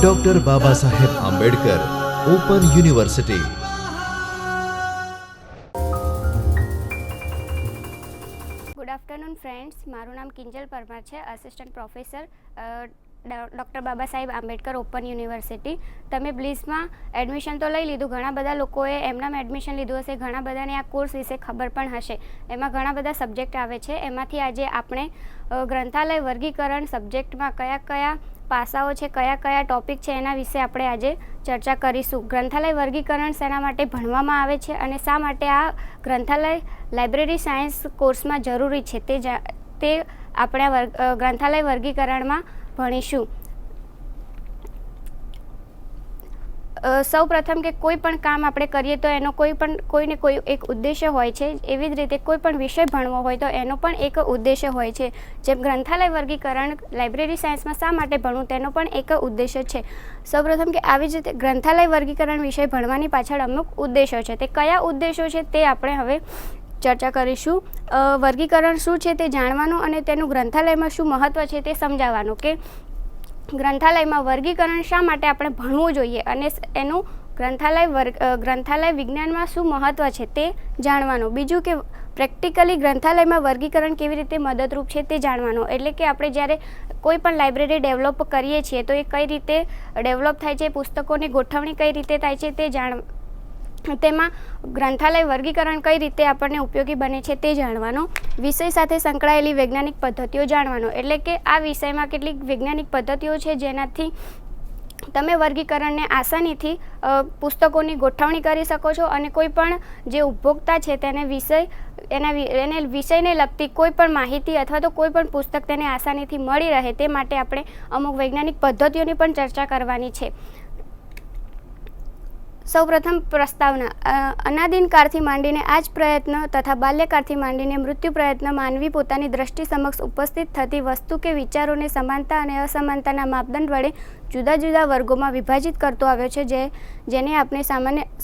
Doctor Baba Saheb Ambedkar open university. Good afternoon friends, મારું નામ કિંજલ પરમાર છે, assistant professor doctor Baba Saheb Ambedkar open university. તમે બ્લિસમાં એડમિશન તો લઈ લીધું, ઘણા બધા લોકોએ એમનામાં એડમિશન લીધું હશે, ઘણા બધાને આ કોર્સ વિશે ખબર પણ હશે. એમાં ઘણા બધા સબ્જેક્ટ આવે છે. એમાંથી આજે આપણે ગ્રંથાલય વર્ગીકરણ સબ્જેક્ટમાં કયા કયા પાસાઓ છે, કયા કયા ટોપિક છે, એના વિશે આપણે આજે ચર્ચા કરીશું. ગ્રંથાલય વર્ગીકરણ શેના માટે ભણવામાં આવે છે અને શા માટે આ ગ્રંથાલય લાઇબ્રેરી સાયન્સ કોર્સમાં જરૂરી છે તે આપણે ગ્રંથાલય વર્ગીકરણમાં ભણીશું. સૌ પ્રથમ કે કોઈ પણ કામ આપણે કરીએ તો એનો કોઈને કોઈ એક ઉદ્દેશ્ય હોય છે. એવી જ રીતે કોઈ પણ વિષય ભણવો હોય તો એનો પણ એક ઉદ્દેશ્ય હોય છે. જેમ ગ્રંથાલય વર્ગીકરણ લાઇબ્રેરી સાયન્સમાં શા માટે ભણવું તેનો પણ એક ઉદ્દેશ્ય છે. સૌ પ્રથમ કે આવી જ રીતે ગ્રંથાલય વર્ગીકરણ વિષય ભણવાની પાછળ અમુક ઉદ્દેશો છે. તે કયા ઉદ્દેશો છે તે આપણે હવે ચર્ચા કરીશું. વર્ગીકરણ શું છે તે જાણવાનું અને તેનું ગ્રંથાલયમાં શું મહત્ત્વ છે તે સમજાવવાનું કે ગ્રંથાલયમાં વર્ગીકરણ શા માટે આપણે ભણવું જોઈએ અને એનું ગ્રંથાલય વિજ્ઞાનમાં શું મહત્ત્વ છે તે જાણવાનું. બીજું કે પ્રેક્ટિકલી ગ્રંથાલયમાં વર્ગીકરણ કેવી રીતે મદદરૂપ છે તે જાણવાનું. એટલે કે આપણે જ્યારે કોઈ પણ લાઇબ્રેરી ડેવલપ કરીએ છીએ તો એ કઈ રીતે ડેવલપ થાય છે, પુસ્તકોની ગોઠવણી કઈ રીતે થાય છે તે તેમાં ગ્રંથાલય વર્ગીકરણ કઈ રીતે આપણને ઉપયોગી બને છે તે જાણવાનો. વિષય સાથે સંકળાયેલી વૈજ્ઞાનિક પદ્ધતિઓ જાણવાનો. એટલે કે આ વિષયમાં કેટલીક વૈજ્ઞાનિક પદ્ધતિઓ છે જેનાથી તમે વર્ગીકરણને આસાનીથી પુસ્તકોની ગોઠવણી કરી શકો છો અને કોઈ પણ જે ઉપભોક્તા છે તેને એને વિષયને લગતી કોઈ પણ માહિતી અથવા તો કોઈ પણ પુસ્તક તેને આસાનીથી મળી રહે તે માટે આપણે અમુક વૈજ્ઞાનિક પદ્ધતિઓની પણ ચર્ચા કરવાની છે. સૌપ્રથમ પ્રસ્તાવના. અનાદિનકાળથી માંડીને આ જ પ્રયત્ન તથા બાલ્યકાળથી માંડીને મૃત્યુ પ્રયત્ન માનવી પોતાની દ્રષ્ટિ સમક્ષ ઉપસ્થિત થતી વસ્તુ કે વિચારોને સમાનતા અને અસમાનતાના માપદંડ વડે જુદા જુદા વર્ગોમાં વિભાજિત કરતો આવ્યો છે, જેને આપણે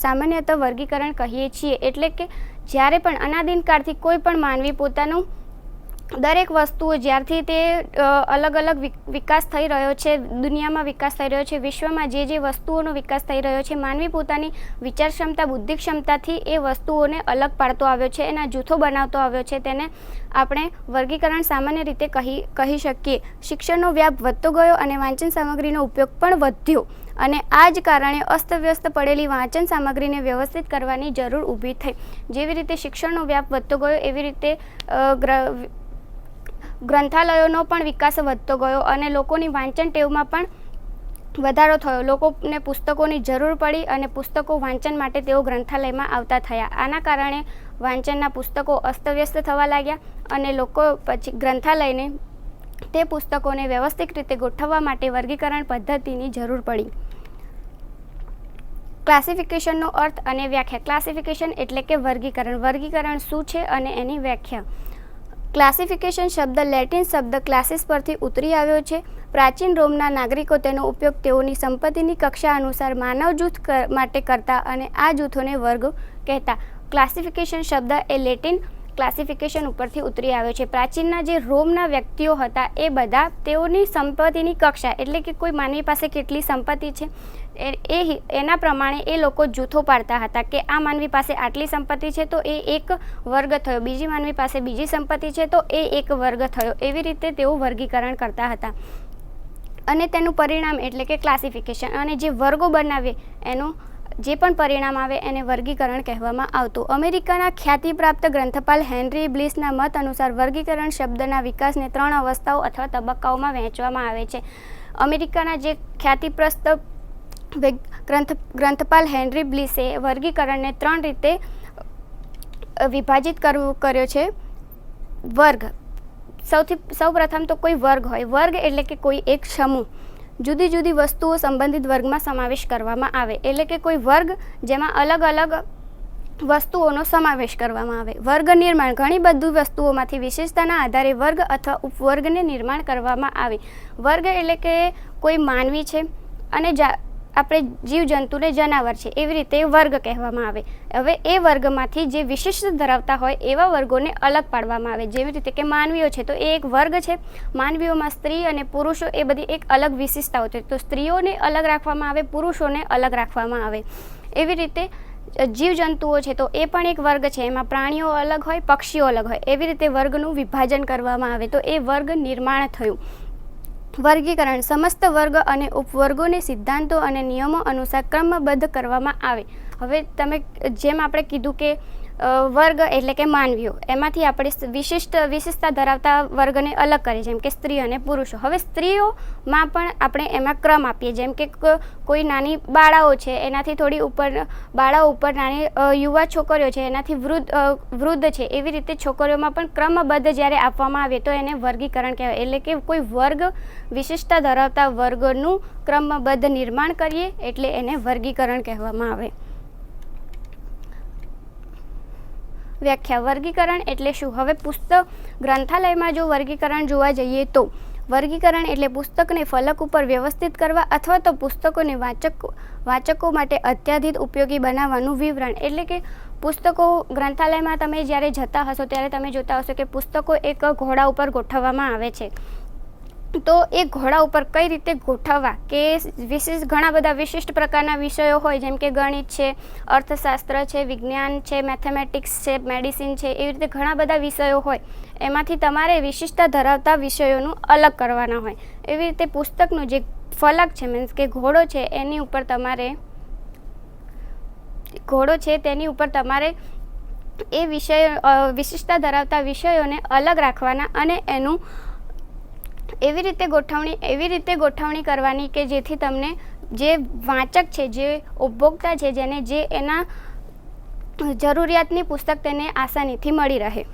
સામાન્યતઃ વર્ગીકરણ કહીએ છીએ. એટલે કે જ્યારે પણ અનાદિનકાળથી કોઈ પણ માનવી પોતાનું દરેક વસ્તુઓ જ્યારથી તે અલગ અલગ વિકાસ થઈ રહ્યો છે, દુનિયામાં વિકાસ થઈ રહ્યો છે, વિશ્વમાં જે વસ્તુઓનો વિકાસ થઈ રહ્યો છે, માનવી પોતાની વિચાર ક્ષમતા, બુદ્ધિ ક્ષમતાથી એ વસ્તુઓને અલગ પાડતો આવ્યો છે, એના જૂથો બનાવતો આવ્યો છે. તેને આપણે વર્ગીકરણ સામાન્ય રીતે કહી શકીએ. શિક્ષણનો વ્યાપ વધતો ગયો અને વાંચન સામગ્રીનો ઉપયોગ પણ વધ્યો અને આ જ કારણે અસ્તવ્યસ્ત પડેલી વાંચન સામગ્રીને વ્યવસ્થિત કરવાની જરૂર ઊભી થઈ. જેવી રીતે શિક્ષણનો વ્યાપ વધતો ગયો એવી રીતે ગ્રંથાલયોનો પણ વિકાસ વધતો ગયો અને લોકોની વાંચન ટેવમાં પણ વધારો થયો. લોકોને પુસ્તકોની જરૂર પડી અને પુસ્તકો વાંચન માટે તેઓ ગ્રંથાલયમાં આવતા થયા. આના કારણે વાંચનના પુસ્તકો અસ્તવ્યસ્ત થવા લાગ્યા અને લોકો પછી ગ્રંથાલયને તે પુસ્તકોને વ્યવસ્થિત રીતે ગોઠવવા માટે વર્ગીકરણ પદ્ધતિની જરૂર પડી. ક્લાસિફિકેશનનો અર્થ અને વ્યાખ્યા. ક્લાસિફિકેશન એટલે કે વર્ગીકરણ. વર્ગીકરણ શું છે અને એની વ્યાખ્યા. ક્લાસિફિકેશન શબ્દ લેટિન શબ્દ ક્લાસિસ પરથી ઉતરી આવ્યો છે. પ્રાચીન રોમના નાગરિકો તેનો ઉપયોગ તેઓની સંપત્તિની કક્ષા અનુસાર માનવ જૂથ માટે કરતા અને આ જૂથોને વર્ગ કહેતા. ક્લાસિફિકેશન શબ્દ એ લેટિન ક્લાસિફિકેશન ઉપરથી ઉતરી આવ્યો છે. પ્રાચીનના જે રોમના વ્યક્તિઓ હતા એ બધા તેઓની સંપત્તિની કક્ષા એટલે કે કોઈ માનવી પાસે કેટલી સંપત્તિ છે એના પ્રમાણે એ લોકો જૂથો પાડતા હતા કે આ માનવી પાસે આટલી સંપત્તિ છે તો એ એક વર્ગ થયો, બીજી માનવી પાસે બીજી સંપત્તિ છે તો એ એક વર્ગ થયો. એવી રીતે તેઓ વર્ગીકરણ કરતા હતા અને તેનું પરિણામ એટલે કે ક્લાસિફિકેશન. અને જે વર્ગો બનાવે એનું જે પણ પરિણામ આવે એને વર્ગીકરણ કહેવામાં આવતું. અમેરિકાના ખ્યાતિપ્રાપ્ત ગ્રંથપાલ હેનરી બ્લિસના મત અનુસાર વર્ગીકરણ શબ્દના વિકાસને 3 અવસ્થાઓ અથવા તબક્કાઓમાં વહેંચવામાં આવે છે. અમેરિકાના જે ખ્યાતિપ્રસ્ત ગ્રંથપાલ હેનરી બ્લિસે વર્ગીકરણને 3 રીતે વિભાજિત કર્યો છે. વર્ગ. સૌ પ્રથમ તો કોઈ વર્ગ હોય. વર્ગ એટલે કે કોઈ એક સમૂહ, જુદી જુદી વસ્તુઓ સંબંધિત વર્ગમાં સમાવેશ કરવામાં આવે. એટલે કે કોઈ વર્ગ જેમાં અલગ અલગ વસ્તુઓનો સમાવેશ કરવામાં આવે. વર્ગ નિર્માણ. ઘણી બધી વસ્તુઓમાંથી વિશેષતાના આધારે વર્ગ અથવા ઉપવર્ગને નિર્માણ કરવામાં આવે. વર્ગ એટલે કે કોઈ માનવી છે અને આપણે જીવજંતુને જનાવર છે એવી રીતે વર્ગ કહેવામાં આવે. હવે એ વર્ગમાંથી જે વિશિષ્ટ ધરાવતા હોય એવા વર્ગોને અલગ પાડવામાં આવે. જેવી રીતે કે માનવીઓ છે તો એ એક વર્ગ છે. માનવીઓમાં સ્ત્રી અને પુરુષો એ બધી એક અલગ વિશેષતાઓ છે. તો સ્ત્રીઓને અલગ રાખવામાં આવે, પુરુષોને અલગ રાખવામાં આવે. એવી રીતે જીવજંતુઓ છે તો એ પણ એક વર્ગ છે. એમાં પ્રાણીઓ અલગ હોય, પક્ષીઓ અલગ હોય. એવી રીતે વર્ગનું વિભાજન કરવામાં આવે તો એ વર્ગ નિર્માણ થયું. વર્ગીકરણ સમસ્ત વર્ગ અને ઉપવર્ગોને સિદ્ધાંતો અને નિયમો અનુસાર ક્રમબદ્ધ કરવામાં આવે. હવે જેમ આપણે કીધું કે વર્ગ એટલે કે માનવીઓ, એમાંથી આપણે વિશિષ્ટતા ધરાવતા વર્ગને અલગ કરીએ, જેમ કે સ્ત્રી અને પુરુષો. હવે સ્ત્રીઓમાં પણ આપણે એમાં ક્રમ આપીએ, જેમ કે કોઈ નાની બાળાઓ છે એનાથી થોડી ઉપર, બાળાઓ ઉપર નાની યુવા છોકરીઓ છે એનાથી વૃદ્ધ છે. એવી રીતે છોકરીઓમાં પણ ક્રમબદ્ધ જ્યારે આપવામાં આવે તો એને વર્ગીકરણ કહેવાય. એટલે કે કોઈ વર્ગ વિશિષ્ટતા ધરાવતા વર્ગનું ક્રમબદ્ધ નિર્માણ કરીએ એટલે એને વર્ગીકરણ કહેવામાં આવે. વ્યાખ્યા. વર્ગીકરણ એટલે શું? હવે ગ્રંથાલયમાં જો વર્ગીકરણ જોવા જઈએ તો વર્ગીકરણ એટલે પુસ્તકને ફલક ઉપર વ્યવસ્થિત કરવા અથવા તો પુસ્તકોને વાચકો માટે અત્યાધિક ઉપયોગી બનાવવાનું વિવરણ. એટલે કે પુસ્તકો ગ્રંથાલયમાં તમે જ્યારે જતા હશો ત્યારે તમે જોતા હશો કે પુસ્તકો એક ઘોડા ઉપર ગોઠવવામાં આવે છે. તો એ ઘોડા ઉપર કઈ રીતે ગોઠવવા કે ઘણા બધા વિશિષ્ટ પ્રકારના વિષયો હોય, જેમ કે ગણિત છે, અર્થશાસ્ત્ર છે, વિજ્ઞાન છે, મેથેમેટિક્સ છે, મેડિસિન છે. એવી રીતે ઘણા બધા વિષયો હોય. એમાંથી તમારે વિશિષ્ટતા ધરાવતા વિષયોનું અલગ કરવાના હોય. એવી રીતે પુસ્તકનું જે ફલક છે, મીન્સ કે ઘોડો છે, તેની ઉપર તમારે એ વિશિષ્ટતા ધરાવતા વિષયોને અલગ રાખવાના અને એનું એવી રીતે ગોઠવણી કરવાની કે જેથી તમને જે વાંચક છે, જે ઉપભોક્તા છે, જેને જે એના જરૂરિયાતની પુસ્તક તેને આસાનીથી મળી રહે.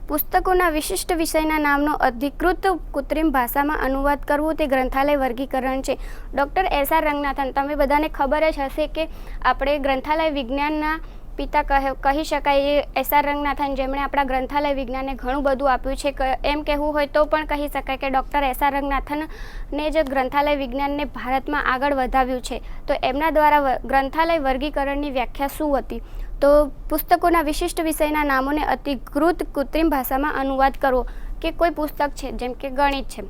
પુસ્તકોના વિશિષ્ટ વિષયના નામનો અધિકૃત કૃત્રિમ ભાષામાં અનુવાદ કરવો તે ગ્રંથાલય વર્ગીકરણ છે. ડૉક્ટર એસ.આર. રંગનાથન, તમે બધાને ખબર જ હશે કે આપણે ગ્રંથાલય વિજ્ઞાનના પિતા કહી શકાય એ એસ.આર. રંગનાથન, જેમણે આપણા ગ્રંથાલય વિજ્ઞાનને ઘણું બધું આપ્યું છે. એમ કહેવું હોય તો પણ કહી શકાય કે ડૉક્ટર એસ.આર. રંગનાથને જ ગ્રંથાલય વિજ્ઞાનને ભારતમાં આગળ વધાવ્યું છે. તો એમના દ્વારા ગ્રંથાલય વર્ગીકરણની વ્યાખ્યા શું હતી? તો પુસ્તકોના વિશિષ્ટ વિષયના નામોને અધિકૃત કૃત્રિમ ભાષામાં અનુવાદ કરવો. કે કોઈ પુસ્તક છે, જેમ કે ગણિત છે,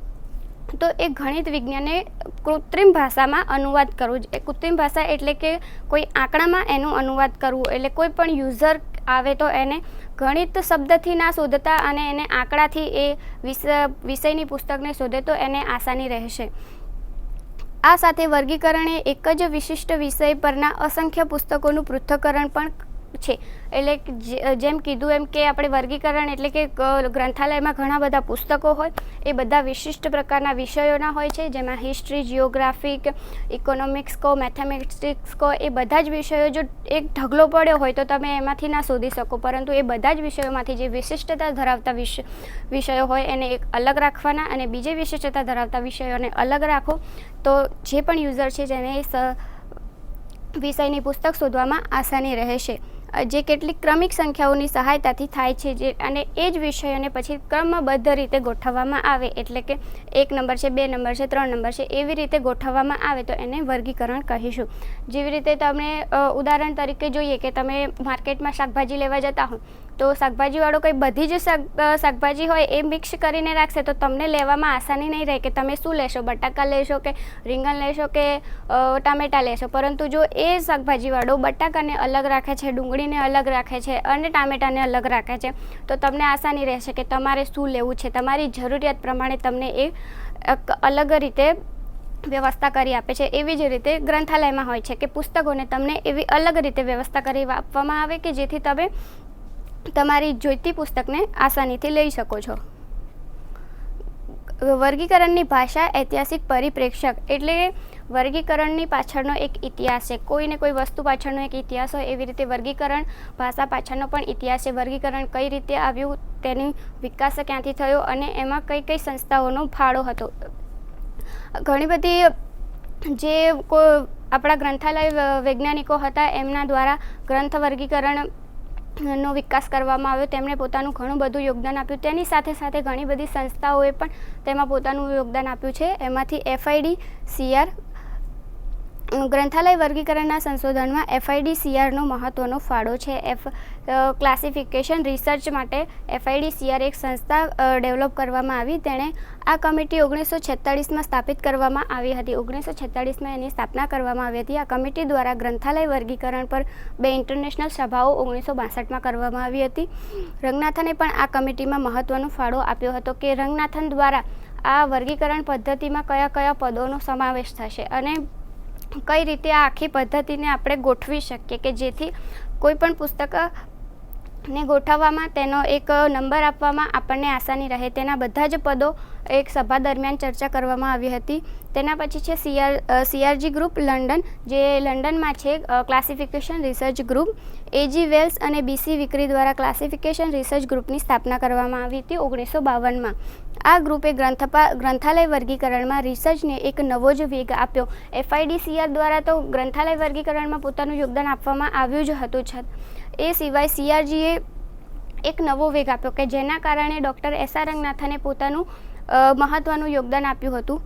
તો એ ગણિત વિજ્ઞાનને કૃત્રિમ ભાષામાં અનુવાદ કરવું. કૃત્રિમ ભાષા એટલે કે કોઈ આંકડામાં એનું અનુવાદ કરવું. એટલે કોઈ પણ યુઝર આવે તો એને ગણિત શબ્દથી ના શોધતા અને એને આંકડાથી એ વિષયની પુસ્તકને શોધે તો એને આસાની રહેશે. આ સાથે વર્ગીકરણ એ એક જ વિશિષ્ટ વિષય પરના અસંખ્ય પુસ્તકોનું પૃથ્થકરણ પણ છે. એટલે જેમ કીધું એમ કે આપણે વર્ગીકરણ એટલે કે ગ્રંથાલયમાં ઘણા બધા પુસ્તકો હોય, એ બધા વિશિષ્ટ પ્રકારના વિષયોના હોય છે, જેમાં હિસ્ટ્રી, જિયોગ્રાફી, ઇકોનોમિક્સ કહો, મેથેમેટિક્સ કહો, એ બધા જ વિષયો જો એક ઢગલો પડ્યો હોય તો તમે એમાંથી ના શોધી શકો. પરંતુ એ બધા જ વિષયોમાંથી જે વિશિષ્ટતા ધરાવતા વિષયો હોય એને એક અલગ રાખવાના અને બીજી વિશિષ્ટતા ધરાવતા વિષયોને અલગ રાખો તો જે પણ યુઝર છે જેને વિષયની પુસ્તક શોધવામાં આસાની રહેશે. જે કેટલીક ક્રમિક સંખ્યાઓની સહાયતાથી થાય છે અને એ જ વિષયોને પછી ક્રમબદ્ધ રીતે ગોઠવવામાં આવે. એટલે કે 1 નંબર છે, 2 નંબર છે, 3 નંબર છે, એવી રીતે ગોઠવવામાં આવે તો એને વર્ગીકરણ કહીશું. જેવી રીતે તમે ઉદાહરણ તરીકે જોઈએ કે તમે માર્કેટમાં શાકભાજી લેવા જતા હો તો શાકભાજીવાળો કંઈ બધી જ શાકભાજી હોય એ મિક્સ કરીને રાખશે તો તમને લેવામાં આસાની નહીં રહે કે તમે શું લેશો, બટાકા લેશો કે રીંગણ લેશો કે ટામેટાં લેશો. પરંતુ જો એ શાકભાજીવાળો બટાકાને અલગ રાખે છે, ડુંગળીને અલગ રાખે છે અને ટામેટાને અલગ રાખે છે તો તમને આસાની રહેશે કે તમારે શું લેવું છે. તમારી જરૂરિયાત પ્રમાણે તમને એ અલગ રીતે વ્યવસ્થા કરી આપે છે. એવી જ રીતે ગ્રંથાલયમાં હોય છે કે પુસ્તકોને તમને એવી અલગ રીતે વ્યવસ્થા કરી આપવામાં આવે કે જેથી તમે તમારી જોઈતી પુસ્તકને આસાનીથી લઈ શકો છો. વર્ગીકરણની ભાષા ઐતિહાસિક પરિપ્રેક્ષક એટલે વર્ગીકરણની પાછળનો એક ઇતિહાસ છે. કોઈને કોઈ વસ્તુ પાછળનો એક ઇતિહાસ હોય એવી રીતે વર્ગીકરણ ભાષા પાછળનો પણ ઇતિહાસ છે. વર્ગીકરણ કઈ રીતે આવ્યું, તેની વિકાસ ક્યાંથી થયો અને એમાં કઈ કઈ સંસ્થાઓનો ફાળો હતો. ઘણી બધી જે આપણા ગ્રંથાલય વૈજ્ઞાનિકો હતા એમના દ્વારા ગ્રંથ વર્ગીકરણ નો વિકાસ કરવામાં આવ્યો. તેમણે પોતાનું ઘણું બધું યોગદાન આપ્યું. તેની સાથે સાથે ઘણી બધી સંસ્થાઓએ પણ તેમાં પોતાનું યોગદાન આપ્યું છે. એમાંથી FID, CR, ગ્રંથાલય વર્ગીકરણના સંશોધનમાં FIDCRનો મહત્ત્વનો ફાળો છે. ક્લાસિફિકેશન રિસર્ચ માટે FIDCR એક સંસ્થા ડેવલપ કરવામાં આવી. તેણે આ કમિટી 1946માં સ્થાપિત કરવામાં આવી હતી. 1946માં એની સ્થાપના કરવામાં આવી હતી. આ કમિટી દ્વારા ગ્રંથાલય વર્ગીકરણ પર 2 ઇન્ટરનેશનલ સભાઓ 1962માં કરવામાં આવી હતી. રંગનાથને પણ આ કમિટીમાં મહત્ત્વનો ફાળો આપ્યો હતો કે રંગનાથન દ્વારા આ વર્ગીકરણ પદ્ધતિમાં કયા કયા પદોનો સમાવેશ થશે અને કઈ રીતે આ આખી પદ્ધતિને આપણે ગોઠવી શકીએ કે જેથી કોઈ પણ પુસ્તકને ગોઠવવામાં તેનો એક નંબર આપવામાં આપણને આસાની રહે. તેના બધા જ પદો એક સભા દરમિયાન ચર્ચા કરવામાં આવી હતી. તેના પછી છે CRG ગ્રુપ લંડન, જે લંડનમાં છે classification research group. AG Wells અને BC વિક્રી દ્વારા ક્લાસિફિકેશન રિસર્ચ ગ્રુપની સ્થાપના કરવામાં આવી હતી 1952માં. આ ગ્રુપે ગ્રંથાલય વર્ગીકરણમાં રિસર્ચને એક નવો જ વેગ આપ્યો. FIDCR દ્વારા તો ગ્રંથાલય વર્ગીકરણમાં પોતાનું યોગદાન આપવામાં આવ્યું જ હતું. એ સિવાય CRGએ એક નવો વેગ આપ્યો કે જેના કારણે ડૉક્ટર SR રંગનાથને પોતાનું મહત્ત્વનું યોગદાન આપ્યું હતું.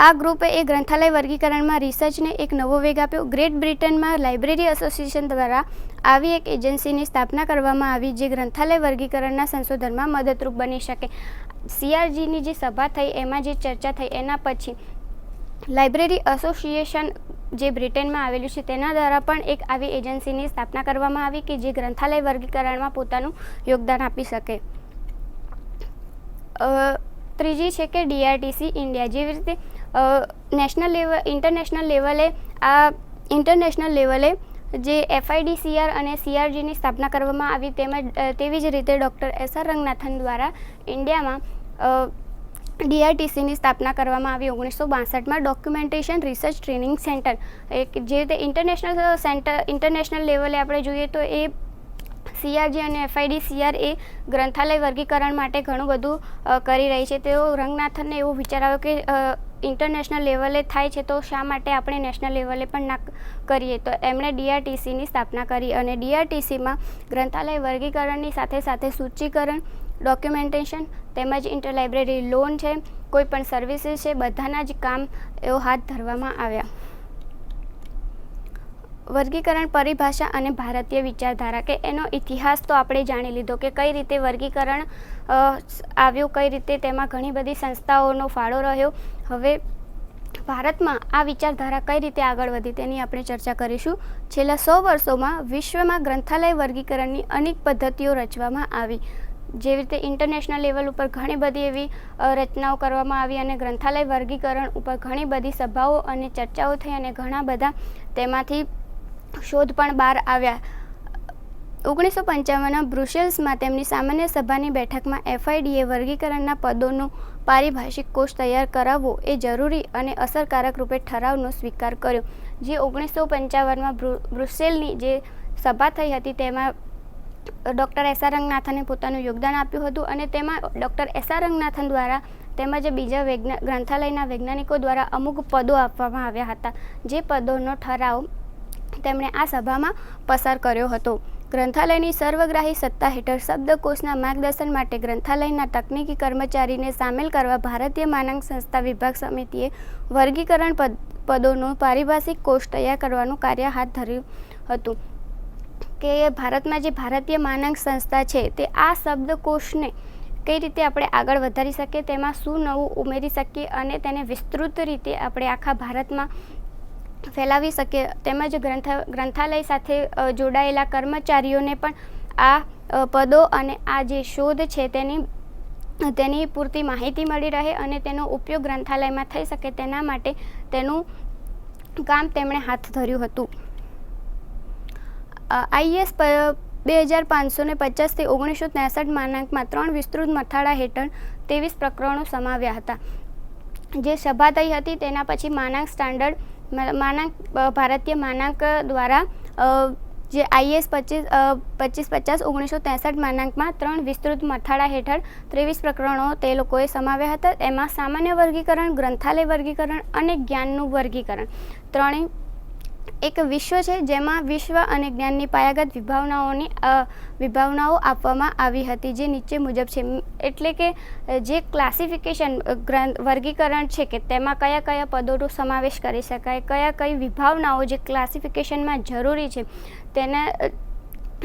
આ ગ્રુપે એ ગ્રંથાલય વર્ગીકરણમાં રિસર્ચને એક નવો વેગ આપ્યો. ગ્રેટ બ્રિટનમાં લાઇબ્રેરી એસોસિએશન દ્વારા આવી એક એજન્સીની સ્થાપના કરવામાં આવી જે ગ્રંથાલય વર્ગીકરણના સંશોધનમાં મદદરૂપ બની શકે. CRGની જે સભા થઈ એમાં જે ચર્ચા થઈ એના પછી લાઇબ્રેરી એસોસિએશન જે બ્રિટનમાં આવેલું છે તેના દ્વારા પણ એક આવી એજન્સીની સ્થાપના કરવામાં આવી કે જે ગ્રંથાલય વર્ગીકરણમાં પોતાનું યોગદાન આપી શકે. ત્રીજી છે કે DRTC ઇન્ડિયા. જેવી રીતે ઇન્ટરનેશનલ લેવલે જે FIDCR અને CRGની સ્થાપના કરવામાં આવી તેવી જ રીતે ડૉક્ટર SR રંગનાથન દ્વારા ઇન્ડિયામાં DRTCની સ્થાપના કરવામાં આવી 1962માં. ડોક્યુમેન્ટેશન રિસર્ચ ટ્રેનિંગ સેન્ટર, જે રીતે ઇન્ટરનેશનલ લેવલે આપણે જોઈએ તો એ CRG અને FIDCR એ ગ્રંથાલય વર્ગીકરણ માટે ઘણું બધું કરી રહી છે. તેઓ રંગનાથનને એવો વિચાર આવ્યો કે ઇન્ટરનેશનલ લેવલે થાય છે તો શા માટે આપણે નેશનલ લેવલે પણ ના કરીએ. તો એમણે DRTCની સ્થાપના કરી અને DRTCમાં ગ્રંથાલય વર્ગીકરણની સાથે સાથે સૂચિકરણ, ડોક્યુમેન્ટેશન તેમજ ઇન્ટરલાઇબ્રેરી લોન છે, કોઈ પણ સર્વિસીસ છે, બધાના જ કામ એવો હાથ ધરવામાં આવ્યા. વર્ગીકરણ પરિભાષા અને ભારતીય વિચારધારા કે એનો ઇતિહાસ તો આપણે જાણી લીધો કે કઈ રીતે વર્ગીકરણ આવ્યું, કઈ રીતે તેમાં ઘણી બધી સંસ્થાઓનો ફાળો રહ્યો. હવે ભારતમાં આ વિચારધારા કઈ રીતે આગળ વધી તેની આપણે ચર્ચા કરીશું. છેલ્લા 100 વર્ષોમાં વિશ્વમાં ગ્રંથાલય વર્ગીકરણની અનેક પદ્ધતિઓ રચવામાં આવી. જેવી રીતે ઇન્ટરનેશનલ લેવલ ઉપર ઘણી બધી એવી રચનાઓ કરવામાં આવી અને ગ્રંથાલય વર્ગીકરણ ઉપર ઘણી બધી સભાઓ અને ચર્ચાઓ થઈ અને ઘણા બધા તેમાંથી શોધ પણ બહાર આવ્યા. 1955માં બ્રુસેલ્સમાં તેમની સામાન્ય સભાની બેઠકમાં FIDએ વર્ગીકરણના પદોનો પારિભાષિક કોષ તૈયાર કરાવવો એ જરૂરી અને અસરકારક રૂપે ઠરાવનો સ્વીકાર કર્યો. જે 1955માં બ્રુસેલની જે સભા થઈ હતી તેમાં ડૉક્ટર SR રંગનાથને પોતાનું યોગદાન આપ્યું હતું અને તેમાં ડૉક્ટર SR રંગનાથન દ્વારા તેમજ બીજા ગ્રંથાલયના વૈજ્ઞાનિકો દ્વારા અમુક પદો આપવામાં આવ્યા હતા. જે પદોનો ઠરાવ તેમણે આ સભામાં પસાર કર્યો હતો. ગ્રંથાલયની સર્વગ્રાહી સત્તા હેઠળ શબ્દકોશના માર્ગદર્શન માટે ગ્રંથાલયના તકનીકી કર્મચારીને સામેલ કરવા ભારતીય માનક સંસ્થા વિભાગ સમિતિએ વર્ગીકરણ પદોનો પારિભાષિક કોષ તૈયાર કરવાનું કાર્ય હાથ ધર્યું હતું. કે ભારતમાં જે ભારતીય માનક સંસ્થા છે તે આ શબ્દકોશને કઈ રીતે આપણે આગળ વધારી શકીએ, તેમાં શું નવું ઉમેરી શકીએ અને તેને વિસ્તૃત રીતે આપણે આખા ભારતમાં ફેલાવી શકીએ. તેમજ ગ્રંથાલય સાથે જોડાયેલા કર્મચારીઓને પણ આ પદો અને આ જે શોધ છે તેની પૂરતી માહિતી મળી રહે અને તેનો ઉપયોગ ગ્રંથાલયમાં થઈ શકે તેના માટે તેનું કામ તેમણે હાથ ધર્યું હતું. IS 2550 થી 1963 માનાંકમાં 3 વિસ્તૃત મથાળા હેઠળ 23 પ્રકરણો સમાવ્યા હતા. જે સભા થઈ હતી તેના પછી ભારતીય માનાંક દ્વારા જે IS 2550 1963 માનાંકમાં 3 વિસ્તૃત મથાળા હેઠળ 23 પ્રકરણો તે લોકોએ સમાવ્યા હતા. એમાં સામાન્ય વર્ગીકરણ, ગ્રંથાલય વર્ગીકરણ અને જ્ઞાનનું વર્ગીકરણ ત્રણેય એક વિશ્વ છે જેમાં વિશ્વ અને જ્ઞાનની પાયાગત વિભાવનાઓ આપવામાં આવી હતી, જે નીચે મુજબ છે. એટલે કે જે ક્લાસિફિકેશન વર્ગીકરણ છે કે તેમાં કયા કયા પદોનો સમાવેશ કરી શકાય, કઈ વિભાવનાઓ જે ક્લાસિફિકેશનમાં જરૂરી છે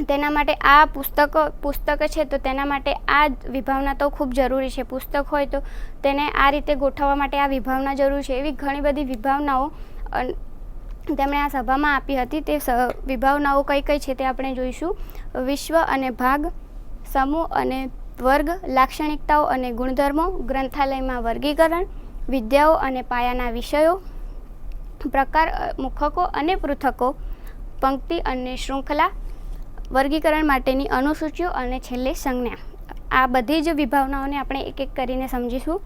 તેના માટે આ પુસ્તક છે, તો તેના માટે આ વિભાવના તો ખૂબ જરૂરી છે. પુસ્તક હોય તો તેને આ રીતે ગોઠવવા માટે આ વિભાવના જરૂરી છે. એવી ઘણી બધી વિભાવનાઓ તેમણે આ સભામાં આપી હતી. તે વિભાવનાઓ કઈ કઈ છે તે આપણે જોઈશું. વિશ્વ અને ભાગ, સમૂહ અને વર્ગ, લાક્ષણિકતાઓ અને ગુણધર્મો, ગ્રંથાલયમાં વર્ગીકરણ, વિદ્યાઓ અને પાયાના વિષયો, પ્રકાર, મુખકો અને પૃથકો, પંક્તિ અને શૃંખલા, વર્ગીકરણ માટેની અનુસૂચિઓ અને છેલ્લે સંજ્ઞા. આ બધી જ વિભાવનાઓને આપણે એક એક કરીને સમજીશું.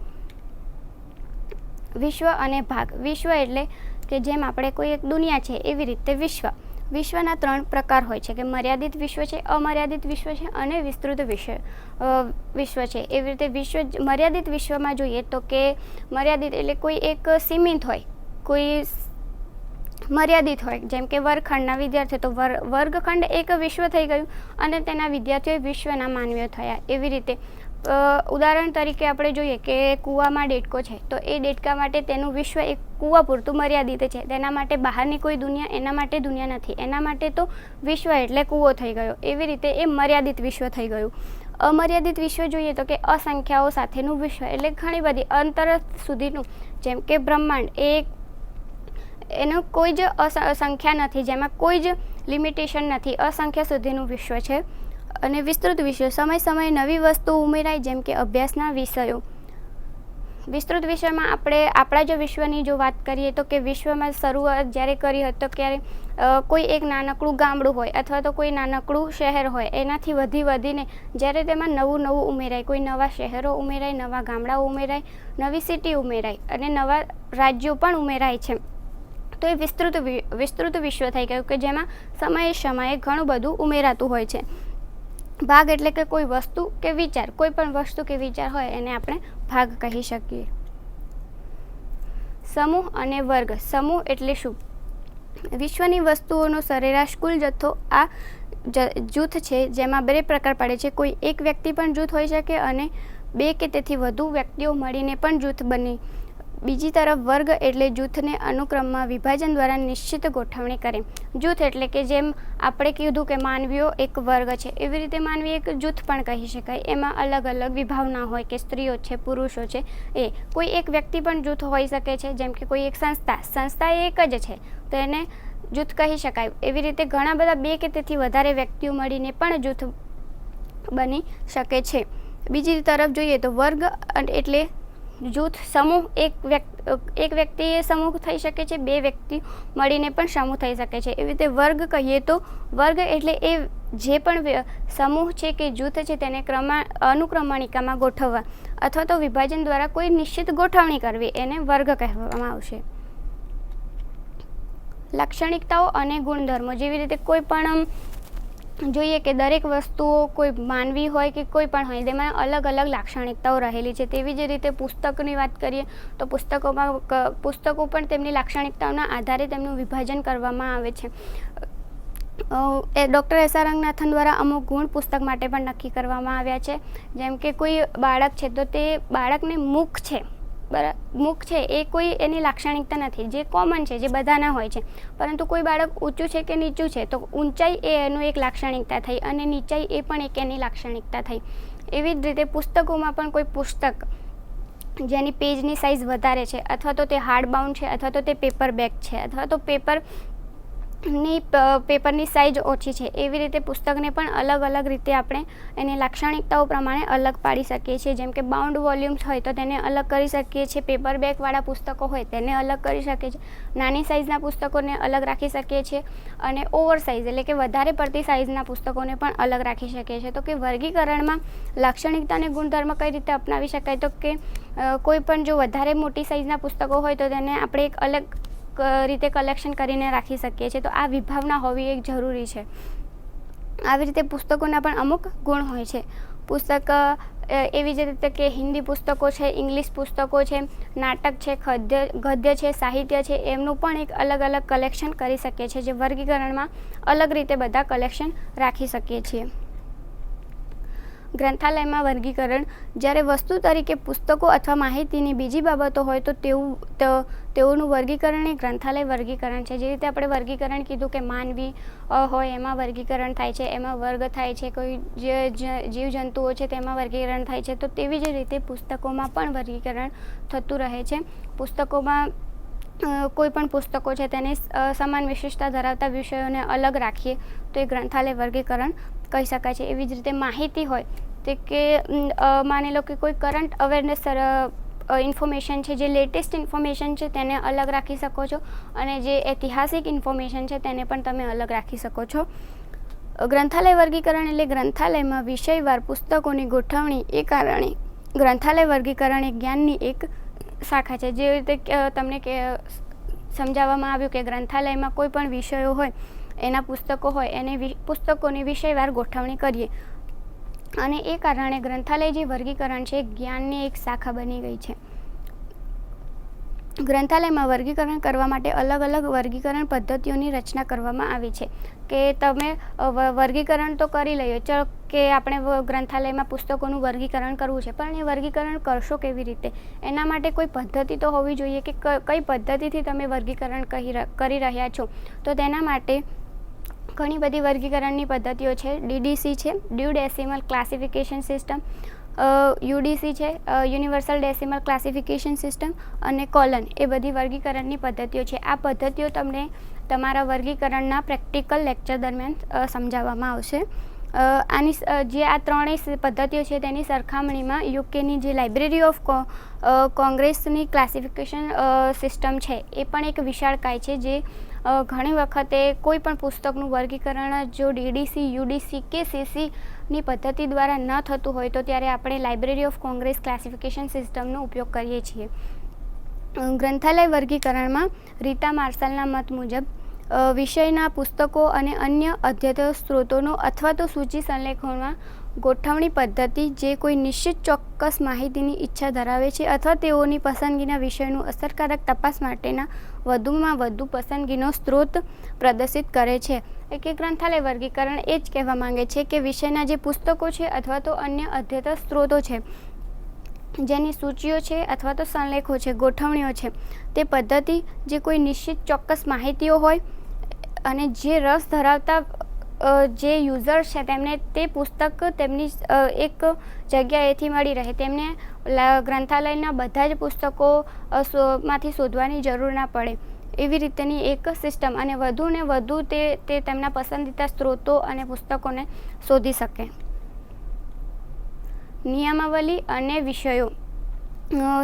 વિશ્વ અને ભાગ. વિશ્વ એટલે કે જેમ આપણે કોઈ એક દુનિયા છે એવી રીતે વિશ્વના 3 પ્રકાર હોય છે કે મર્યાદિત વિશ્વ છે, અમર્યાદિત વિશ્વ છે અને વિસ્તૃત વિશ્વ છે. એવી રીતે મર્યાદિત વિશ્વમાં જોઈએ તો કે મર્યાદિત એટલે કોઈ એક સીમિત હોય, કોઈ મર્યાદિત હોય. જેમ કે વર્ગખંડના વિદ્યાર્થીઓ, તો વર્ગખંડ એક વિશ્વ થઈ ગયું અને તેના વિદ્યાર્થીઓ વિશ્વના માનવીઓ થયા. એવી રીતે ઉદાહરણ તરીકે આપણે જોઈએ કે કૂવામાં દેડકો છે, તો એ દેડકા માટે તેનું વિશ્વ એક કૂવા પૂરતું મર્યાદિત છે. તેના માટે બહારની કોઈ દુનિયા એના માટે દુનિયા નથી. એના માટે તો વિશ્વ એટલે કૂવો થઈ ગયો. એવી રીતે એ મર્યાદિત વિશ્વ થઈ ગયું. અમર્યાદિત વિશ્વ જોઈએ તો કે અસંખ્યાઓ સાથેનું વિશ્વ, એટલે ઘણી બધી અંતર સુધીનું. જેમ કે બ્રહ્માંડ એનું કોઈ જ સંખ્યા નથી, જેમાં કોઈ જ લિમિટેશન નથી, અસંખ્ય સુધીનું વિશ્વ છે. અને વિસ્તૃત વિશ્વ, સમયે નવી વસ્તુ ઉમેરાય, જેમ કે અભ્યાસના વિષયો. વિસ્તૃત વિષયમાં આપણે આપણા જો વિશ્વની જો વાત કરીએ તો કે વિશ્વમાં શરૂઆત જ્યારે કરી હતી તો ક્યારે કોઈ એક નાનકડું ગામડું હોય અથવા તો કોઈ નાનકડું શહેર હોય, એનાથી વધીને જ્યારે તેમાં નવું ઉમેરાય, કોઈ નવા શહેરો ઉમેરાય, નવા ગામડાઓ ઉમેરાય, નવી સિટી ઉમેરાય અને નવા રાજ્યો પણ ઉમેરાય છે. તો એ વિસ્તૃત વિશ્વ થઈ ગયું કે જેમાં સમયે ઘણું બધું ઉમેરાતું હોય છે. ભાગ એટલે કે કોઈ વસ્તુ કે વિચાર, કોઈ પણ વસ્તુ કે વિચાર હોય એને આપણે ભાગ કહી શકીએ. સમૂહ અને વર્ગ. સમૂહ એટલે શું? વિશ્વની વસ્તુઓનો સરેરાશ કુલ જથ્થો આ જૂથ છે, જેમાં 2 પ્રકાર પડે છે. કોઈ એક વ્યક્તિ પણ જૂથ હોઈ શકે અને 2 કે તેથી વધુ વ્યક્તિઓ મળીને પણ જૂથ બની. બીજી તરફ વર્ગ એટલે જૂથને અનુક્રમમાં વિભાજન દ્વારા નિશ્ચિત ગોઠવણી કરે. જૂથ એટલે કે જેમ આપણે કીધું કે માનવીઓ એક વર્ગ છે, એવી રીતે માનવી એક જૂથ પણ કહી શકાય. એમાં અલગ અલગ વિભાવના હોય કે સ્ત્રીઓ છે, પુરુષો છે. એ કોઈ એક વ્યક્તિ પણ જૂથ હોઈ શકે છે. જેમ કે કોઈ એક સંસ્થા એ એક જ છે તો એને જૂથ કહી શકાય. એવી રીતે ઘણા બધા 2 કે તેથી વધારે વ્યક્તિઓ મળીને પણ જૂથ બની શકે છે. બીજી તરફ જોઈએ તો વર્ગ એટલે જૂથ, સમૂહ એક વ્યક્તિ સમૂહ થઈ શકે છે, 2 વ્યક્તિ મળીને પણ સમૂહ થઈ શકે છે. એવી રીતે વર્ગ કહીએ તો વર્ગ એટલે એ જે પણ સમૂહ છે કે જૂથ છે તેને અનુક્રમણિકામાં ગોઠવવા અથવા તો વિભાજન દ્વારા કોઈ નિશ્ચિત ગોઠવણી કરવી, એને વર્ગ કહેવામાં આવશે. લાક્ષણિકતાઓ અને ગુણધર્મો. જેવી રીતે કોઈ પણ જોઈએ કે દરેક વસ્તુઓ કોઈ માનવી હોય કે કોઈ પણ હોય તેમાં અલગ અલગ લાક્ષણિકતાઓ રહેલી છે. તેવી જ રીતે પુસ્તકની વાત કરીએ તો પુસ્તકો પણ તેમની લાક્ષણિકતાઓના આધારે તેમનું વિભાજન કરવામાં આવે છે. ડૉક્ટર એસ.આર. રંગનાથન દ્વારા અમુક ગુણ પુસ્તક માટે પણ નક્કી કરવામાં આવ્યા છે. જેમ કે કોઈ બાળક છે તો તે બાળકને મુખ છે એ કોઈ એની લાક્ષણિકતા નથી, જે કોમન છે, જે બધાના હોય છે. પરંતુ કોઈ બાળક ઊંચું છે કે નીચું છે તો ઊંચાઈ એ એનું એક લાક્ષણિકતા થઈ અને નીચાઈ એ પણ એક એની લાક્ષણિકતા થઈ. એવી જ રીતે પુસ્તકોમાં પણ કોઈ પુસ્તક જેની પેજની સાઇઝ વધારે છે અથવા તો તે હાર્ડ બાઉન્ડ છે અથવા તો તે પેપર બેક છે અથવા તો પેપરની સાઇઝ ઓછી છે. એવી રીતે પુસ્તકને પણ અલગ અલગ રીતે આપણે એની લાક્ષણિકતાઓ પ્રમાણે અલગ પાડી શકીએ છીએ. જેમ કે બાઉન્ડ વોલ્યુમ્સ હોય તો તેને અલગ કરી શકીએ છીએ, પેપર બેકવાળા પુસ્તકો હોય તેને અલગ કરી શકીએ છીએ, નાની સાઇઝના પુસ્તકોને અલગ રાખી શકીએ છીએ અને ઓવર સાઇઝ એટલે કે વધારે પડતી સાઇઝના પુસ્તકોને પણ અલગ રાખી શકીએ છીએ. તો કે વર્ગીકરણમાં લાક્ષણિકતા અને ગુણધર્મ કઈ રીતે અપનાવી શકાય તો કે કોઈ પણ જો વધારે મોટી સાઇઝના પુસ્તકો હોય તો તેને આપણે એક અલગ રીતે કલેક્શન કરીને રાખી શકીએ છીએ. તો આ વિભાવના હોવી એક જરૂરી છે. આવી રીતે પુસ્તકોના પણ અમુક ગુણ હોય છે. પુસ્તક એવી જ રીતે કે હિન્દી પુસ્તકો છે, ઇંગ્લિશ પુસ્તકો છે, નાટક છે, ગદ્ય છે, સાહિત્ય છે, એમનું પણ એક અલગ અલગ કલેક્શન કરી શકીએ છીએ, જે વર્ગીકરણમાં અલગ રીતે બધા કલેક્શન રાખી શકીએ છીએ. ગ્રંથાલયમાં વર્ગીકરણ જ્યારે વસ્તુ તરીકે પુસ્તકો અથવા માહિતીની બીજી બાબતો હોય તો તેઓનું વર્ગીકરણ એ ગ્રંથાલય વર્ગીકરણ છે. જે રીતે આપણે વર્ગીકરણ કીધું કે માનવી હોય એમાં વર્ગીકરણ થાય છે, એમાં વર્ગ થાય છે, કોઈ જીવજંતુઓ છે તેમાં વર્ગીકરણ થાય છે, તો તેવી જ રીતે પુસ્તકોમાં પણ વર્ગીકરણ થતું રહે છે. પુસ્તકોમાં કોઈ પણ પુસ્તકો છે તેની સમાન વિશેષતા ધરાવતા વિષયોને અલગ રાખીએ તો એ ગ્રંથાલય વર્ગીકરણ કહી શકાય છે. એવી જ રીતે માહિતી હોય તે કે માની લો કે કોઈ કરંટ અવેરનેસ ઇન્ફોર્મેશન છે, જે લેટેસ્ટ ઇન્ફોર્મેશન છે તેને અલગ રાખી શકો છો, અને જે ઐતિહાસિક ઇન્ફોર્મેશન છે તેને પણ તમે અલગ રાખી શકો છો. ગ્રંથાલય વર્ગીકરણ એટલે ગ્રંથાલયમાં વિષયવાર પુસ્તકોની ગોઠવણી એ કારણે ગ્રંથાલય વર્ગીકરણ એ જ્ઞાનની એક શાખા છે. જે રીતે તમને સમજાવવામાં આવ્યું કે ગ્રંથાલયમાં કોઈ પણ વિષયો હોય, એના પુસ્તકો હોય, એને પુસ્તકોની વિષયવાર ગોઠવણી કરીએ, અને એ કારણે ગ્રંથાલય જે વર્ગીકરણ છે એ જ્ઞાનની એક શાખા બની ગઈ છે. ગ્રંથાલયમાં વર્ગીકરણ કરવા માટે અલગ અલગ વર્ગીકરણ પદ્ધતિઓની રચના કરવામાં આવી છે. કે તમે વર્ગીકરણ તો કરી લઈએ, ચલો કે આપણે ગ્રંથાલયમાં પુસ્તકોનું વર્ગીકરણ કરવું છે, પણ એ વર્ગીકરણ કરશો કેવી રીતે? એના માટે કોઈ પદ્ધતિ તો હોવી જોઈએ કે કઈ પદ્ધતિથી તમે વર્ગીકરણ કરી રહ્યા છો. તો તેના માટે ઘણી બધી વર્ગીકરણની પદ્ધતિઓ છે. DDC છે, Dewey decimal classification system, UDC છે, યુનિવર્સલ ડેસિમલ ક્લાસિફિકેશન સિસ્ટમ, અને કોલન, એ બધી વર્ગીકરણની પદ્ધતિઓ છે. આ પદ્ધતિઓ તમને તમારા વર્ગીકરણના પ્રેક્ટિકલ લેક્ચર દરમિયાન સમજાવવામાં આવશે. આની જે આ ત્રણેય પદ્ધતિઓ છે તેની સરખામણીમાં યુકેની જે લાઇબ્રેરી ઓફ કોંગ્રેસની ક્લાસિફિકેશન સિસ્ટમ છે એ પણ એક વિશાળકાય છે. જે ઘણી વખતે કોઈ પણ પુસ્તકનું વર્ગીકરણ જો DDC, UDC કે CCની પદ્ધતિ દ્વારા ન થતું હોય તો ત્યારે આપણે લાઇબ્રેરી ઓફ કોંગ્રેસ ક્લાસિફિકેશન સિસ્ટમનો ઉપયોગ કરીએ છીએ. ગ્રંથાલય વર્ગીકરણમાં રીટા માર્શલના મત મુજબ વિષયના પુસ્તકો અને અન્ય અધ્યતન સ્ત્રોતોનો અથવા તો સૂચિ સંલેખોમાં ગોઠવણી પદ્ધતિ જે કોઈ નિશ્ચિત ચોક્કસ માહિતીની ઈચ્છા ધરાવે છે અથવા તેઓની પસંદગીના વિષયનું અસરકારક તપાસ માટેના વધુમાં વધુ પસંદગીનો સ્ત્રોત પ્રદર્શિત કરે છે. કે ગ્રંથાલય વર્ગીકરણ એ જ કહેવા માંગે છે કે વિષયના જે પુસ્તકો છે અથવા તો અન્ય અધ્યતન સ્ત્રોતો છે, જેની સૂચિઓ છે અથવા તો સંલેખો છે, ગોઠવણીઓ છે, તે પદ્ધતિ જે કોઈ નિશ્ચિત ચોક્કસ માહિતીઓ હોય અને જે રસ ધરાવતા જે યુઝર્સ છે તેમને તે પુસ્તક તેમની એક જગ્યાએથી મળી રહે, તેમને ગ્રંથાલયના બધા જ પુસ્તકો માંથી શોધવાની જરૂર ના પડે, એવી રીતેની એક સિસ્ટમ, અને વધુ ને વધુ તે તેમના પસંદીદા સ્ત્રોતો અને પુસ્તકોને શોધી શકે. નિયમાવલી અને વિષયો.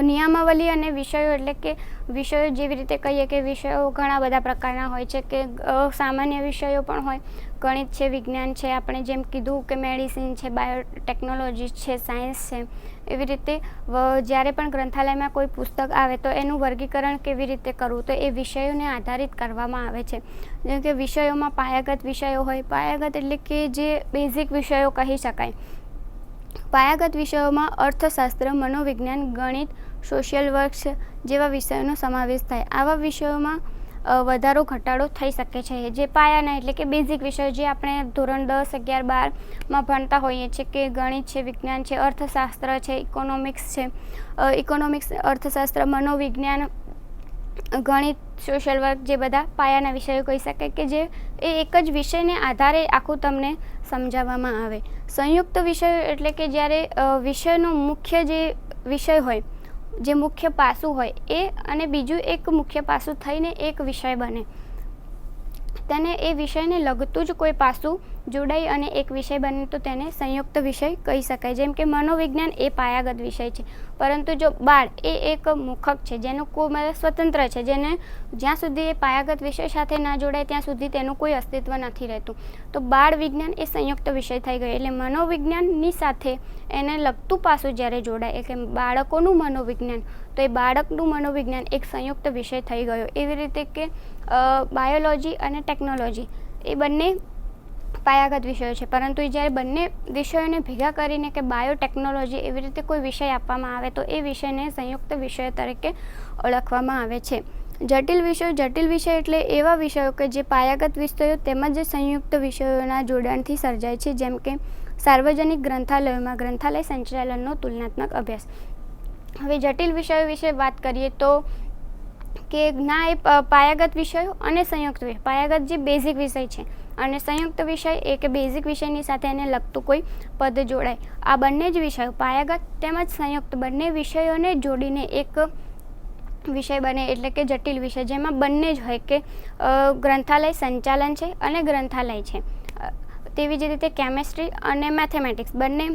નિયમાવલી અને વિષયો એટલે કે વિષયો જેવી રીતે કહીએ કે વિષયો ઘણા બધા પ્રકારના હોય છે, કે સામાન્ય વિષયો પણ હોય, ગણિત છે, વિજ્ઞાન છે, આપણે જેમ કીધું કે મેડિસિન છે, બાયોટેકનોલોજી છે, સાયન્સ છે. એવી રીતે જ્યારે પણ ગ્રંથાલયમાં કોઈ પુસ્તક આવે તો એનું વર્ગીકરણ કેવી રીતે કરવું, તો એ વિષયોને આધારિત કરવામાં આવે છે. જેમ કે વિષયોમાં પાયાગત વિષયો હોય. પાયાગત એટલે કે જે બેઝિક વિષયો કહી શકાય. પાયાગત વિષયોમાં અર્થશાસ્ત્ર, મનોવિજ્ઞાન, ગણિત, સોશિયલ વર્ક જેવા વિષયોનો સમાવેશ થાય. આવા વિષયોમાં વધારો ઘટાડો થઈ શકે છે. જે પાયાના એટલે કે બેઝિક વિષયો જે આપણે ધોરણ 10, 11, 12માં ભણતા હોઈએ છીએ, કે ગણિત છે, વિજ્ઞાન છે, અર્થશાસ્ત્ર છે, ઇકોનોમિક્સ છે, અર્થશાસ્ત્ર, મનોવિજ્ઞાન, ગણિત, સોશિયલ વર્ક, જે બધા પાયાના વિષયો કહી શકાય, કે જે એક જ વિષયને આધારે આખું તમને સમજાવવામાં આવે. સંયુક્ત વિષયો એટલે કે જ્યારે વિષયનો મુખ્ય જે વિષય હોય, જે મુખ્ય પાસું હોય એ અને બીજું એક મુખ્ય પાસું થઈને એક વિષય બને, તેને એ વિષયને લગતું જ કોઈ પાસું જોડાઈ અને એક વિષય બને તો તેને સંયુક્ત વિષય કહી શકાય. જેમ કે મનોવિજ્ઞાન એ પાયાગત વિષય છે, પરંતુ જો બાળ એ એક મુખક છે જેનું કોઈ સ્વતંત્ર છે, જેને જ્યાં સુધી એ પાયાગત વિષય સાથે ના જોડાય ત્યાં સુધી તેનું કોઈ અસ્તિત્વ નથી રહેતું, તો બાળ વિજ્ઞાન એ સંયુક્ત વિષય થઈ ગયો. એટલે મનોવિજ્ઞાનની સાથે એને લગતું પાસું જ્યારે જોડાય, એટલે બાળકોનું મનોવિજ્ઞાન, તો એ બાળકનું મનોવિજ્ઞાન એક સંયુક્ત વિષય થઈ ગયો. એવી રીતે કે બાયોલોજી અને ટેકનોલોજી એ બંને પાયાગત વિષયો છે, પરંતુ જ્યારે બંને વિષયોને ભેગા કરીને કે બાયોટેકનોલોજી એવી રીતે કોઈ વિષય આપવામાં આવે તો એ વિષયને સંયુક્ત વિષય તરીકે ઓળખવામાં આવે છે. જટિલ વિષય એટલે એવા વિષયો કે જે પાયાગત વિષયો તેમજ સંયુક્ત વિષયોના જોડાણથી સર્જાય છે, જેમ કે સાર્વજનિક ગ્રંથાલયોમાં ગ્રંથાલય સંચાલનનો તુલનાત્મક અભ્યાસ. હવે જટિલ વિષયો વિશે વાત કરીએ તો કે ના એ પાયાગત વિષયો અને સંયુક્ત વિષય, પાયાગત જે બેઝિક વિષય છે અને સંયુક્ત વિષય એ કે બેઝિક વિષયની સાથે એને લગતું કોઈ પદ જોડાય. આ બંને જ વિષયો પાયાગત તેમજ સંયુક્ત બંને વિષયોને જોડીને એક વિષય બને એટલે કે જટિલ વિષય, જેમાં બંને જ હોય કે ગ્રંથાલય સંચાલન છે અને ગ્રંથાલય છે. તેવી જ રીતે કેમેસ્ટ્રી અને મેથેમેટિક્સ બંને,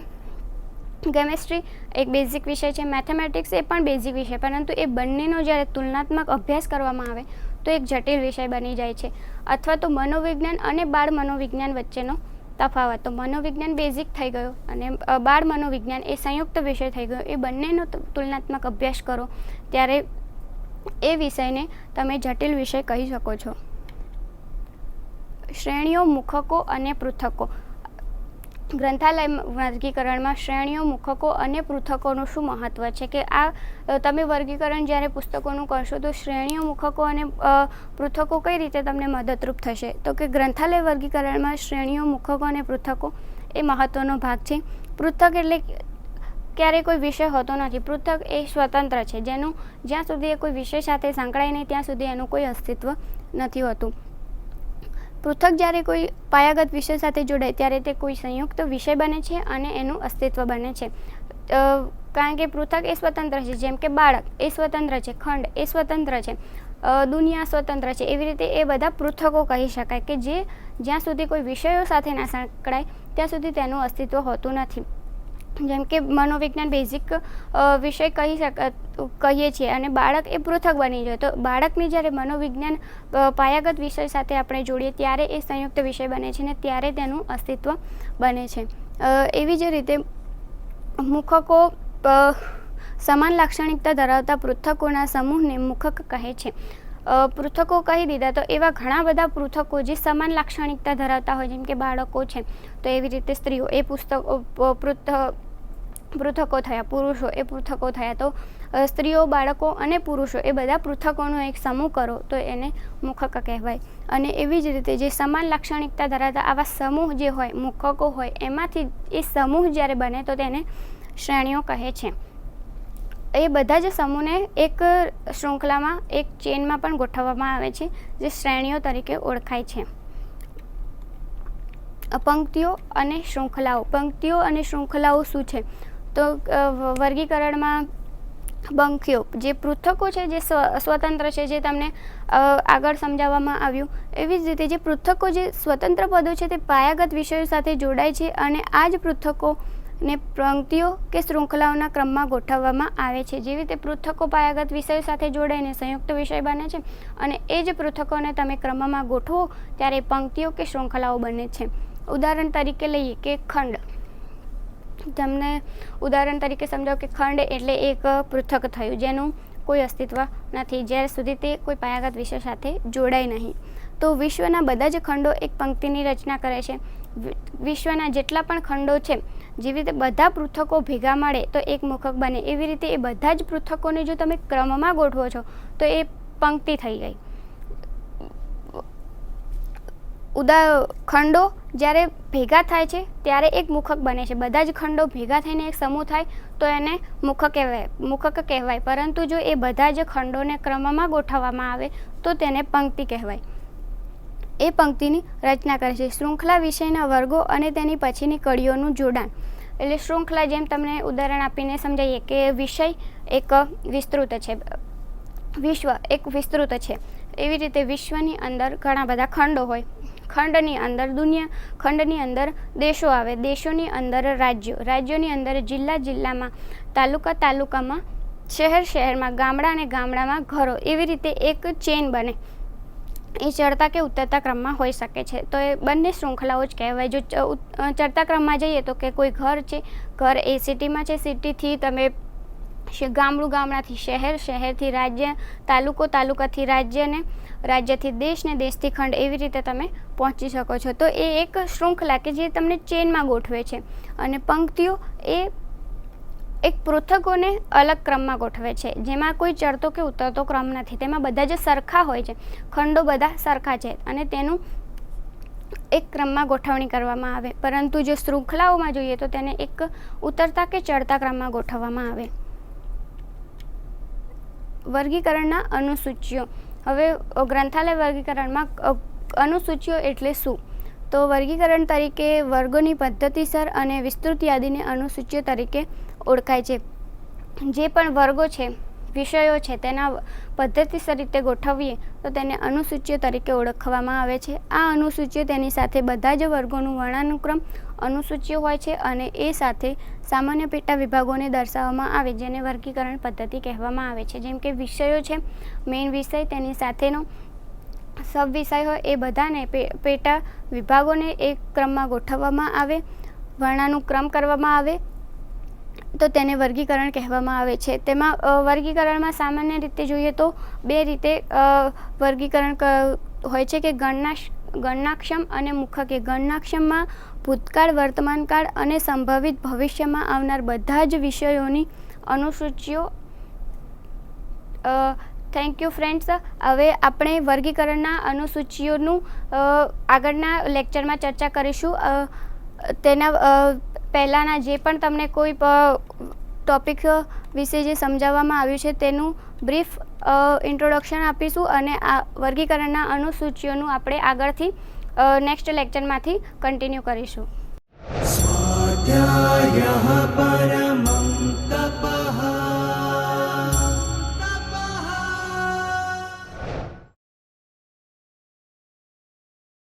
કેમેસ્ટ્રી એક બેઝિક વિષય છે, મેથેમેટિક્સ એ પણ બેઝિક વિષય, પરંતુ એ બંનેનો જ્યારે તુલનાત્મક અભ્યાસ કરવામાં આવે તો એક જટિલ વિષય બની જાય છે. અથવા તો મનોવિજ્ઞાન અને બાળ મનોવિજ્ઞાન વચ્ચેનો તફાવત, તો મનોવિજ્ઞાન બેઝિક થઈ ગયો અને બાળ મનોવિજ્ઞાન એ સંયુક્ત વિષય થઈ ગયો. એ બંનેનો તુલનાત્મક અભ્યાસ કરો ત્યારે એ વિષયને તમે જટિલ વિષય કહી શકો છો. શ્રેણીઓ, મુખકો અને પૃથકો. ગ્રંથાલય વર્ગીકરણમાં શ્રેણીઓ, મુખકો અને પૃથકોનું શું મહત્ત્વ છે કે આ તમે વર્ગીકરણ જ્યારે પુસ્તકોનું કરશો તો શ્રેણીઓ, મુખકો અને પૃથકો કઈ રીતે તમને મદદરૂપ થશે? તો કે ગ્રંથાલય વર્ગીકરણમાં શ્રેણીઓ, મુખકો અને પૃથકો એ મહત્ત્વનો ભાગ છે. પૃથક એટલે ક્યારેય કોઈ વિષય હોતો નથી. પૃથક એ સ્વતંત્ર છે, જેનું જ્યાં સુધી એ કોઈ વિષય સાથે સંકળાય નહીં ત્યાં સુધી એનું કોઈ અસ્તિત્વ નથી હોતું. પૃથક જ્યારે કોઈ પાયાગત વિષય સાથે જોડાય ત્યારે તે કોઈ સંયુક્ત વિષય બને છે અને એનું અસ્તિત્વ બને છે. કારણ કે પૃથક એ સ્વતંત્ર છે, જેમ કે બાળક એ સ્વતંત્ર છે, ખંડ એ સ્વતંત્ર છે, દુનિયા સ્વતંત્ર છે. એવી રીતે એ બધા પૃથકો કહી શકાય કે જે જ્યાં સુધી કોઈ વિષયો સાથે ના સંકળાય ત્યાં સુધી તેનું અસ્તિત્વ હોતું નથી. જેમ કે મનોવિજ્ઞાન બેઝિક વિષય કહીએ છીએ અને બાળક એ પૃથક બની જાય, તો બાળકની જ્યારે મનોવિજ્ઞાન પાયાગત વિષય સાથે આપણે જોડીએ ત્યારે એ સંયુક્ત વિષય બને છે ને ત્યારે તેનું અસ્તિત્વ બને છે. એવી જ રીતે મુખકો સમાન લાક્ષણિકતા ધરાવતા પૃથકોના સમૂહને મુખક કહે છે. પૃથકો કહી દીધા તો એવા ઘણા બધા પૃથકો જે સમાન લાક્ષણિકતા ધરાવતા હોય, જેમ કે બાળકો છે તો એવી રીતે સ્ત્રીઓ એ પૃથકો થયા, પુરુષો એ પૃથકો થયા. તો સ્ત્રીઓ, બાળકો અને પુરુષો એ બધા પૃથકોનો એક સમૂહ કરો તો એને મુખક કહેવાય. અને એવી જ રીતે જે સમાન લાક્ષણિકતા ધરાવતા આવા સમૂહ જે હોય, મુખકો હોય, એમાંથી એ સમૂહ જ્યારે બને તો તેને શ્રેણીઓ કહે છે. એ બધા જ સમૂહને એક શૃંખલામાં, એક ચેનમાં પણ ગોઠવવામાં આવે છે જે શ્રેણીઓ તરીકે ઓળખાય છે. પંક્તિઓ અને શૃંખલાઓ. પંક્તિઓ અને શૃંખલાઓ શું છે? તો વર્ગીકરણમાં પંક્તિઓ જે પૃથકો છે, જે સ્વતંત્ર છે, જે તમને આગળ સમજાવવામાં આવ્યું. એવી જ રીતે જે પૃથકો, જે સ્વતંત્ર પદો છે તે પાયાગત વિષયો સાથે જોડાય છે અને આ જ પૃથકોને પંક્તિઓ કે શૃંખલાઓના ક્રમમાં ગોઠવવામાં આવે છે. જેવી રીતે પૃથકો પાયાગત વિષયો સાથે જોડાઈને સંયુક્ત વિષય બને છે અને એ જ પૃથકોને તમે ક્રમમાં ગોઠવો ત્યારે પંક્તિઓ કે શૃંખલાઓ બને છે. ઉદાહરણ તરીકે લઈએ કે ખંડ. તમને ઉદાહરણ તરીકે સમજાવો કે ખંડ એટલે એક પૃથક થયું જેનું કોઈ અસ્તિત્વ નથી જ્યાં સુધી તે કોઈ પાયાગત વિષય સાથે જોડાય નહીં. તો વિશ્વના બધા જ ખંડો એક પંક્તિની રચના કરે છે. વિશ્વના જેટલા પણ ખંડો છે, જેવી રીતે બધા પૃથકો ભેગા મળે તો એક મુખક બને, એવી રીતે એ બધા જ પૃથકોને જો તમે ક્રમમાં ગોઠવો છો તો એ પંક્તિ થઈ ગઈ. ખંડો જ્યારે ભેગા થાય છે ત્યારે એક મુખક બને છે. બધા જ ખંડો ભેગા થઈને એક સમૂહ થાય તો એને મુખક કહેવાય. પરંતુ જો એ બધા જ ખંડોને ક્રમમાં ગોઠવવામાં આવે તો તેને પંક્તિ કહેવાય. એ પંક્તિની રચના કરે છે. શૃંખલા વિષયના વર્ગો અને તેની પછીની કડીઓનું જોડાણ. એટલે શૃંખલા, જેમ તમને ઉદાહરણ આપીને સમજાવીએ કે વિષય એક વિસ્તૃત છે, વિશ્વ એક વિસ્તૃત છે. એવી રીતે વિશ્વની અંદર ઘણા બધા ખંડો હોય. ખંડની અંદર દુનિયા, ખંડની અંદર દેશો આવે, દેશોની અંદર રાજ્યો, રાજ્યોની અંદર જિલ્લા, જિલ્લામાં તાલુકા, તાલુકામાં શહેર, શહેરમાં ગામડા અને ગામડામાં ઘરો. એવી રીતે એક ચેન બને. એ ચડતા કે ઉતરતા ક્રમમાં હોઈ શકે છે. તો એ બંને શૃંખલાઓ જ કહેવાય. જો ચડતા ક્રમમાં જઈએ તો કે કોઈ ઘર છે, ઘર એ સિટીમાં છે, સિટીથી તમે ગામડું, ગામડાથી શહેર, શહેરથી રાજ્ય, તાલુકો, તાલુકાથી રાજ્ય ને રાજ્યથી દેશ ને દેશથી ખંડ, એવી રીતે તમે પહોંચી શકો છો. તો એ એક શૃંખલા કે જે તમને ચેનમાં ગોઠવે છે. અને પંક્તિઓ એ એક પૃથકોને અલગ ક્રમમાં ગોઠવે છે, જેમાં કોઈ ચડતો કે ઉતરતો ક્રમ નથી. તેમાં બધા જે સરખા હોય છે, ખંડો બધા સરખા છે અને તેનું એક ક્રમમાં ગોઠવણી કરવામાં આવે. પરંતુ જો શૃંખલાઓમાં જોઈએ તો તેને એક ઉતરતા કે ચડતા ક્રમમાં ગોઠવવામાં આવે. વર્ગીકરણના અનુસૂચિઓ. હવે ગ્રંથાલય વર્ગીકરણમાં અનુસૂચિઓ એટલે શું? તો વર્ગીકરણ તરીકે વર્ગોની પદ્ધતિસર અને વિસ્તૃત યાદીને અનુસૂચિઓ તરીકે ઓળખાય છે. જે પણ વર્ગો છે, વિષયો છે, તેના પદ્ધતિસર રીતે ગોઠવીએ તો તેને અનુસૂચિઓ તરીકે ઓળખવામાં આવે છે. આ અનુસૂચિઓ તેની સાથે બધા જ વર્ગોનું વર્ણાનુક્રમ અનુસૂચિઓ હોય છે અને એ સાથે સામાન્ય પેટા વિભાગોને દર્શાવવામાં આવે, જેને વર્ગીકરણ પદ્ધતિ કહેવામાં આવે છે. જેમ કે વિષયો છે, મેઇન વિષય, તેની સાથેનો સબ વિષય હોય, એ બધાને પેટા વિભાગોને એક ક્રમમાં ગોઠવવામાં આવે, વર્ણાનુક્રમ કરવામાં આવે તો તેને વર્ગીકરણ કહેવામાં આવે છે. તેમાં વર્ગીકરણમાં સામાન્ય રીતે જોઈએ તો બે રીતે વર્ગીકરણ હોય છે કે ગણનાક્ષમ અને મુખક. ગણનાક્ષમમાં ભૂતકાળ, વર્તમાનકાળ અને સંભવિત ભવિષ્યમાં આવનાર બધા જ વિષયોની અનુસૂચિઓ. Thank you friends. હવે આપણે વર્ગીકરણના અનુસૂચિઓનું આગળના લેક્ચરમાં ચર્ચા કરીશું. તેના પહેલાંના જે પણ તમને કોઈ ટૉપિક વિશે જે સમજાવવામાં આવ્યું છે તેનું બ્રીફ ઇન્ટ્રોડક્શન આપીશું અને આ વર્ગીકરણના અનુસૂચિઓનું આપણે આગળથી નેક્સ્ટ લેક્ચરમાંથી કન્ટિન્યુ કરીશું. स्वाध्यायः परः